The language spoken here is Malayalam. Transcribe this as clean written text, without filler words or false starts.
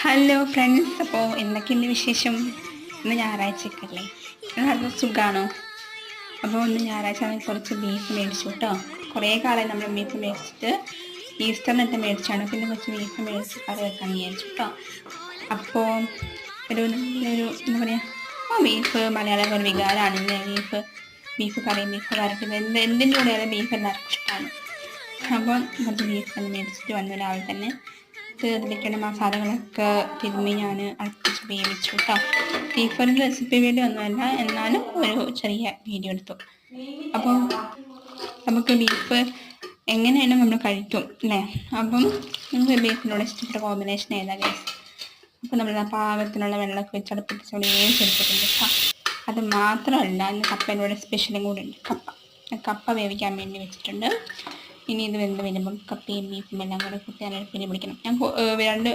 ഹലോ ഫ്രണ്ട്സ്, അപ്പോൾ എന്തൊക്കെയുണ്ട് വിശേഷം? ഇന്ന് ഞായറാഴ്ചയൊക്കെയല്ലേ, എല്ലാവർക്കും സുഖമാണോ? അപ്പോൾ ഇന്ന് ഞായറാഴ്ച കുറച്ച് ബീഫ് മേടിച്ചു കേട്ടോ. കുറേ കാലം നമ്മൾ ബീഫ് മേടിച്ചിട്ട് ഈസ്റ്ററിനൊക്കെ മേടിച്ചാണ്. പിന്നെ കുറച്ച് ബീഫ് മേടിച്ച് കറി വെക്കാൻ വിചാരിച്ചു കേട്ടോ. അപ്പോൾ ഒരു നല്ലൊരു എന്താ പറയുക, ബീഫ് മലയാളം ഒരു വികാരമാണല്ലേ. ബീഫ് കറി, ബീഫ് വരട്ടുന്നത്, എന്തിൻ്റെ കൂടെയായാലും ബീഫ് എല്ലാവർക്കും ഇഷ്ടമാണ്. അപ്പോൾ കുറച്ച് ബീഫ് തന്നെ മേടിച്ചിട്ട് വന്നു രാവിലെ തന്നെ. ഇതിലേക്കുള്ള മസാലകളൊക്കെ തിരുമ്മി ഞാൻ അടുപ്പിച്ച് വേവിച്ചു കേട്ടോ. ബീഫ് ഒരു റെസിപ്പി വീഡിയോ ഒന്നുമല്ല, എന്നാലും ഒരു ചെറിയ വീഡിയോ എടുത്തു. അപ്പോൾ നമുക്ക് ബീഫ് എങ്ങനെയാണ് നമ്മൾ കഴിക്കും അല്ലേ. അപ്പം നമുക്ക് ബീഫിനോട് ഇഷ്ടപ്പെട്ട കോമ്പിനേഷൻ ഏതാ ഗൈസ്? അപ്പോൾ നമ്മൾ ആ പാകത്തിനുള്ള വെള്ളമൊക്കെ വെച്ച് അടുപ്പിച്ച് വേവിച്ചെടുത്തിട്ടുണ്ട് കേട്ടോ. അത് മാത്രമല്ല, ഇന്ന് കപ്പേൻ്റെ സ്പെഷ്യലും കൂടെ ഉണ്ട്. കപ്പ വേവിക്കാൻ വേണ്ടി വെച്ചിട്ടുണ്ട്. ഇനി ഇത് വെന്ത് വരുമ്പം കപ്പയും ബീഫും എല്ലാം കൂടെ കുത്തി അടുപ്പിൽ പിടിക്കണം. ഞാൻ രണ്ട്